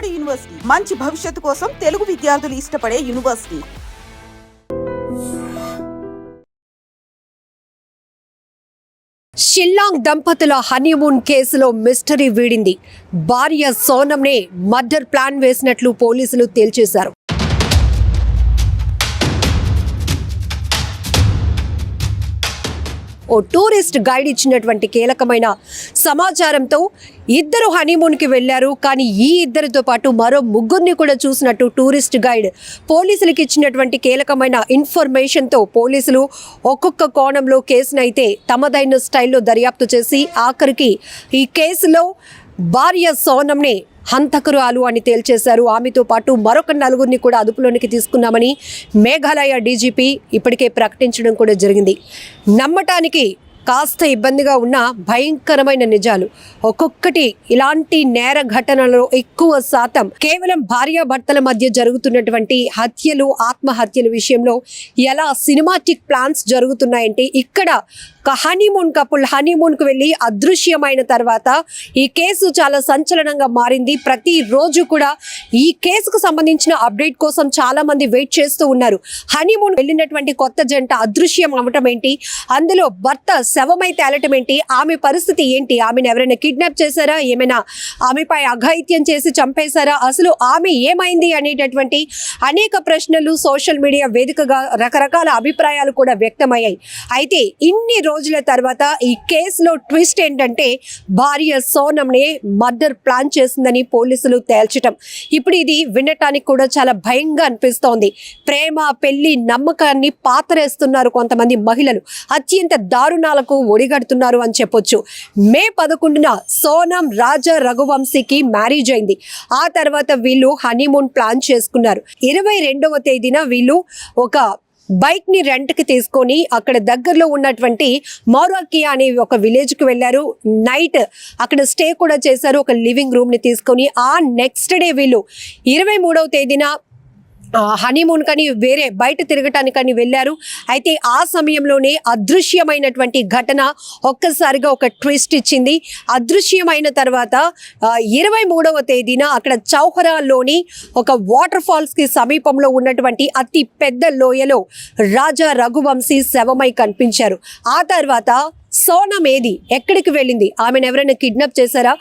Board university మంచి భవిష్యత్తు కోసం తెలుగు విద్యార్థులు ఇష్టపడే యూనివర్సిటీ. షిల్లాంగ్ దంపతుల హనీమూన్ కేసులో మిస్టరీ వీడింది. భార్య సోనంనే మర్డర్ ప్లాన్ వేసినట్లు పోలీసులు తేల్చేశారు. ఓ టూరిస్ట్ గైడ్ ఇచ్చినటువంటి కీలకమైన సమాచారంతో ఇద్దరు హనీమూన్కి వెళ్లారు. కానీ ఈ ఇద్దరితో పాటు మరో ముగ్గురిని కూడా చూసినట్టు టూరిస్ట్ గైడ్ పోలీసులకు ఇచ్చినటువంటి కీలకమైన ఇన్ఫర్మేషన్తో పోలీసులు ఒక్కొక్క కోణంలో కేసునైతే తమదైన స్టైల్లో దర్యాప్తు చేసి ఆఖరికి ఈ కేసులో భార్య సోనంనే హంతకురాలు అని తేల్చేశారు. ఆమెతో పాటు మరొక నలుగురిని కూడా అదుపులోనికి తీసుకున్నామని మేఘాలయ డీజీపీ ఇప్పటికే ప్రకటించడం కూడా జరిగింది. నమ్మటానికి కాస్త ఇబ్బందిగా ఉన్న భయంకరమైన నిజాలు. ఒక్కొక్కటి ఇలాంటి నేర ఘటనలలో ఎక్కువ శాతం కేవలం భార్యాభర్తల మధ్య జరుగుతున్నటువంటి హత్యలు, ఆత్మహత్యల విషయంలో ఎలా సినిమాటిక్ ప్లాన్స్ జరుగుతున్నాయంటే ఇక్కడ హనీమూన్ కపుల్ హనీమూన్కు వెళ్ళి అదృశ్యమైన తర్వాత ఈ కేసు చాలా సంచలనంగా మారింది. ప్రతిరోజు కూడా ఈ కేసుకు సంబంధించిన అప్డేట్ కోసం చాలా మంది వెయిట్ చేస్తూ ఉన్నారు. హనీమూన్ వెళ్ళినటువంటి కొత్త జంట అదృశ్యం అవటం ఏంటి, అందులో భర్త శవమై తేలటం ఏంటి, ఆమె పరిస్థితి ఏంటి, ఆమెను ఎవరైనా కిడ్నాప్ చేశారా, ఏమైనా ఆమెపై అఘాయిత్యం చేసి చంపేశారా, అసలు ఆమె ఏమైంది అనేటటువంటి అనేక ప్రశ్నలు సోషల్ మీడియా వేదికగా రకరకాల అభిప్రాయాలు కూడా వ్యక్తమయ్యాయి. అయితే ఇన్ని రోజుల తర్వాత ఈ కేసులో ట్విస్ట్ ఏంటంటే భార్య సోనంనే మర్డర్ ప్లాన్ చేసిందని పోలీసులు తేల్చటం. ఇప్పుడు ఇది వినటానికి కూడా చాలా భయంగా అనిపిస్తోంది. ప్రేమ, పెళ్లి, నమ్మకాన్ని పాతరేస్తున్నారు కొంతమంది మహిళలు. అత్యంత దారుణాలకు ఒడిగడుతున్నారు అని చెప్పొచ్చు. మే 11న సోనం రాజా రఘువంశీకి మ్యారేజ్ అయింది. ఆ తర్వాత వీళ్ళు హనీమూన్ ప్లాన్ చేసుకున్నారు. 22వ తేదీన వీళ్ళు ఒక బైక్ ని రెంట్ కి తీసుకొని అక్కడ దగ్గరలో ఉన్నటువంటి మౌరాకియా అనే ఒక విలేజ్ కి వెళ్ళారు. నైట్ అక్కడ స్టే కూడా చేశారు, ఒక లివింగ్ రూమ్ ని తీసుకొని. ఆ నెక్స్ట్ డే వీళ్ళు 23వ తేదీన హనీమూన్ కని వేరే బయట తిరగటానికని వెళ్ళారు. అయితే ఆ సమయంలోనే అదృశ్యమైనటువంటి ఘటన ఒక్కసారిగా ఒక ట్విస్ట్ ఇచ్చింది. అదృశ్యమైన తర్వాత 23వ తేదీన అక్కడ చౌహరాలోని ఒక వాటర్ ఫాల్స్ కి సమీపంలో ఉన్నటువంటి అతి పెద్ద లోయలో రాజా రఘువంశీ శవమై కనిపించారు. ఆ తర్వాత సోనం ఏది, ఎక్కడికి వెళ్ళింది, ఆమెను ఎవరైనా కిడ్నాప్ చేశారా,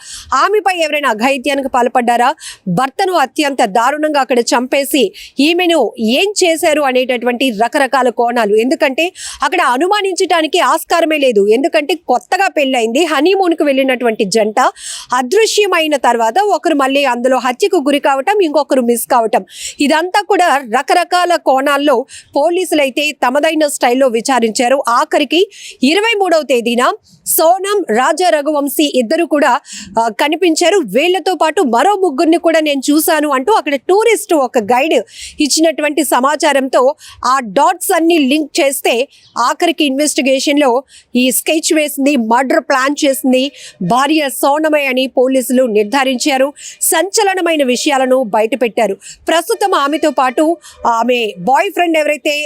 ఆమెపై ఎవరైనా అఘాయిత్యానికి పాల్పడ్డారా, భర్తను అత్యంత దారుణంగా అక్కడ చంపేసి ఈమెను ఏం చేశారు అనేటటువంటి రకరకాల కోణాలు. ఎందుకంటే అక్కడ అనుమానించడానికి ఆస్కారమే లేదు. ఎందుకంటే కొత్తగా పెళ్ళైంది, హనీమూన్కి వెళ్ళినటువంటి జంట అదృశ్యమైన తర్వాత ఒకరు మళ్ళీ అందులో హత్యకు గురి కావటం, ఇంకొకరు మిస్ కావటం, ఇదంతా కూడా రకరకాల కోణాల్లో పోలీసులు అయితే తమదైన స్టైల్లో విచారించారు. ఆఖరికి 23వ తేదీన సోనం, రాజా రఘువంశీ ఇద్దరు కూడా కనిపించారు. వీళ్లతో పాటు మరో ముగ్గురిని కూడా నేను చూశాను అంటూ అక్కడ టూరిస్ట్ ఒక గైడ్ ఇచ్చినటువంటి సమాచారంతో ఆ డాట్స్ అన్ని లింక్ చేస్తే ఆఖరికి ఇన్వెస్టిగేషన్ లో ఈ స్కెచ్ వేసింది, మర్డర్ ప్లాన్ చేసింది భార్య సోనమే అని పోలీసులు నిర్ధారించారు. సంచలనమైన విషయాలను బయట పెట్టారు. ప్రస్తుతం ఆమెతో పాటు ఆమె బాయ్ ఫ్రెండ్ ఎవరైతే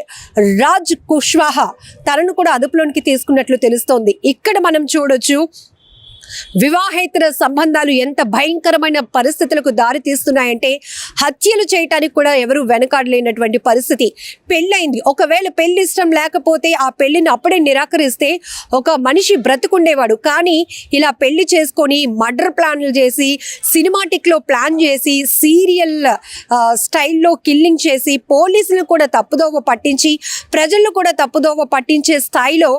రాజ్ కుష్వాహా, తనను కూడా అదుపులోనికి తీసుకున్నట్లు తెలుస్తోంది. ఇక్కడ మనం చూడొచ్చు వివాహేతర సంబంధాలు ఎంత భయంకరమైన పరిస్థితులకు దారి తీస్తున్నాయంటే హత్యలు చేయటానికి కూడా ఎవరు వెనకాడలేనటువంటి పరిస్థితి. పెళ్ళైంది, ఒకవేళ పెళ్లి ఇష్టం లేకపోతే ఆ పెళ్లిని అప్పుడే నిరాకరిస్తే ఒక మనిషి బ్రతుకుండేవాడు. కానీ ఇలా పెళ్లి చేసుకొని మర్డర్ ప్లాన్లు చేసి, సినిమాటిక్లో ప్లాన్ చేసి, సీరియల్ స్టైల్లో కిల్లింగ్ చేసి, పోలీసులను కూడా తప్పుదోవ పట్టించి, ప్రజలను కూడా తప్పుదోవ పట్టించే స్థాయిలో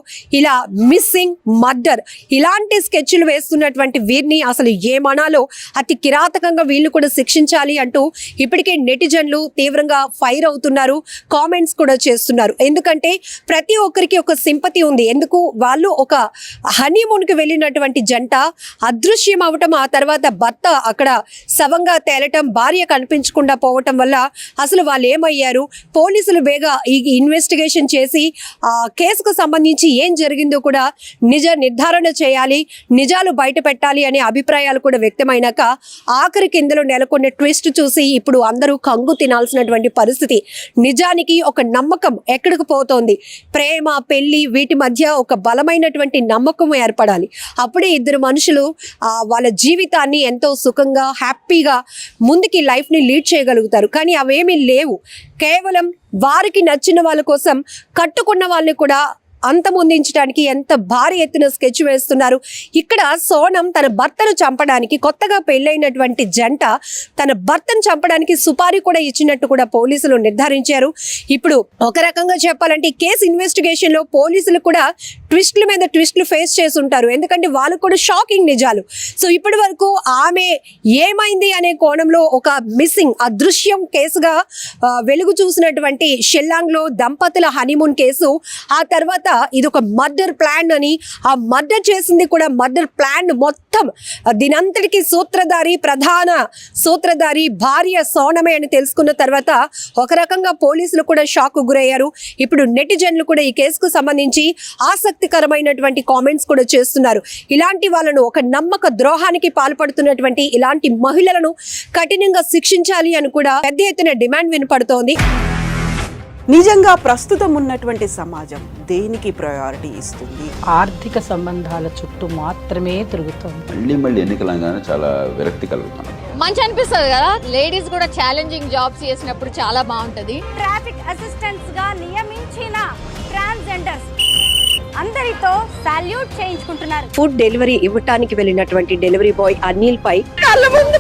ఇలా మిస్సింగ్, మర్డర్ ఇలాంటి స్కెచ్లు వేస్తున్నటువంటి వీరిని అసలు ఏమనాలో, అతి కిరాతకంగా వీళ్ళు కూడా శిక్షించాలి అంటూ ఇప్పటికే నెటిజన్లు తీవ్రంగా ఫైర్ అవుతున్నారు, కామెంట్స్ కూడా చేస్తున్నారు. ఎందుకంటే ప్రతి ఒక్కరికి ఒక సింపతి ఉంది. ఎందుకు, వాళ్ళు ఒక హనీమూన్కి వెళ్ళినటువంటి జంట అదృశ్యం అవటం, ఆ తర్వాత భర్త అక్కడ శవంగా తేలటం, భార్య కనిపించకుండా పోవటం వల్ల అసలు వాళ్ళు ఏమయ్యారు, పోలీసులు వేగా ఈ ఇన్వెస్టిగేషన్ చేసి ఆ కేసుకు సంబంధించి ఏం జరిగిందో కూడా నిజ నిర్ధారణ చేయాలి. నిజాలు నిజాలు బయట పెట్టాలి అనే అభిప్రాయాలు కూడా వ్యక్తమైనాక ఆఖరికి ఇందులో నెలకొన్న ట్విస్ట్ చూసి ఇప్పుడు అందరూ కంగు తినాల్సినటువంటి పరిస్థితి. నిజానికి ఒక నమ్మకం ఎక్కడికి పోతోంది? ప్రేమ, పెళ్లి వీటి మధ్య ఒక బలమైనటువంటి నమ్మకం ఏర్పడాలి. అప్పుడే ఇద్దరు మనుషులు వాళ్ళ జీవితాన్ని ఎంతో సుఖంగా, హ్యాపీగా ముందుకి లైఫ్ని లీడ్ చేయగలుగుతారు. కానీ అవేమీ లేవు. కేవలం వారికి నచ్చిన వాళ్ళ కోసం కట్టుకున్న వాళ్ళని కూడా అంతమొందించడానికి ఎంత భారీ ఎత్తున స్కెచ్ వేస్తున్నారు. ఇక్కడ సోనం తన భర్తను చంపడానికి, కొత్తగా పెళ్ళైనటువంటి జంట తన భర్తను చంపడానికి సుపారీ కూడా ఇచ్చినట్టు కూడా పోలీసులు నిర్ధారించారు. ఇప్పుడు ఒక రకంగా చెప్పాలంటే కేసు ఇన్వెస్టిగేషన్ లో పోలీసులు కూడా ట్విస్ట్ల మీద ట్విస్ట్లు ఫేస్ చేసి ఉంటారు. ఎందుకంటే వాళ్ళకు కూడా షాకింగ్ నిజాలు. సో ఇప్పటి వరకు ఆమె ఏమైంది అనే కోణంలో ఒక మిస్సింగ్, అదృశ్యం కేసుగా వెలుగు చూసినటువంటి షెల్లాంగ్ లో దంపతుల హనీమూన్ కేసు, ఆ తర్వాత ఇది ఒక మర్డర్ ప్లాన్ అని, ఆ మర్డర్ చేసింది కూడా మర్డర్ ప్లాన్ మొత్తం దీనంతటికి ప్రధాన సూత్రధారి భార్య సోనమే అని తెలుసుకున్న తర్వాత ఒక రకంగా పోలీసులు కూడా షాక్ గురయ్యారు. ఇప్పుడు నెటిజన్లు కూడా ఈ కేసుకు సంబంధించి ఆసక్తికరమైనటువంటి కామెంట్స్ కూడా చేస్తున్నారు. ఇలాంటి వాళ్ళను, ఒక నమ్మక ద్రోహానికి పాల్పడుతున్నటువంటి ఇలాంటి మహిళలను కఠినంగా శిక్షించాలి అని కూడా పెద్ద ఎత్తున డిమాండ్ వినపడుతోంది. నిజంగా ప్రస్తుతం ఉన్నటువంటి సమాజం దేనికి ప్రయారిటీ ఇస్తుంది? ఆర్థిక సంబంధాల చుట్టూ మాత్రమే తిరుగుతుంది. మళ్ళీ ఎన్నికలంగానే చాలా విరక్తి కలుగుతాను. మంచి అనిపిస్తుంది కదా, లేడీస్ కూడా ఛాలెంజింగ్ జాబ్స్ చేసినప్పుడు చాలా బాగుంటది. ట్రాఫిక్ అసిస్టెంట్స్ గా నియమించిన ట్రాన్స్జెండర్స్ అందరితో సాల్యూట్ చేయించుకుంటున్నారు. ఫుడ్ డెలివరీ ఇవ్వటానికి వెళ్ళినటువంటి డెలివరీ బాయ్ అనిల్ పై కళ్ళ ముందు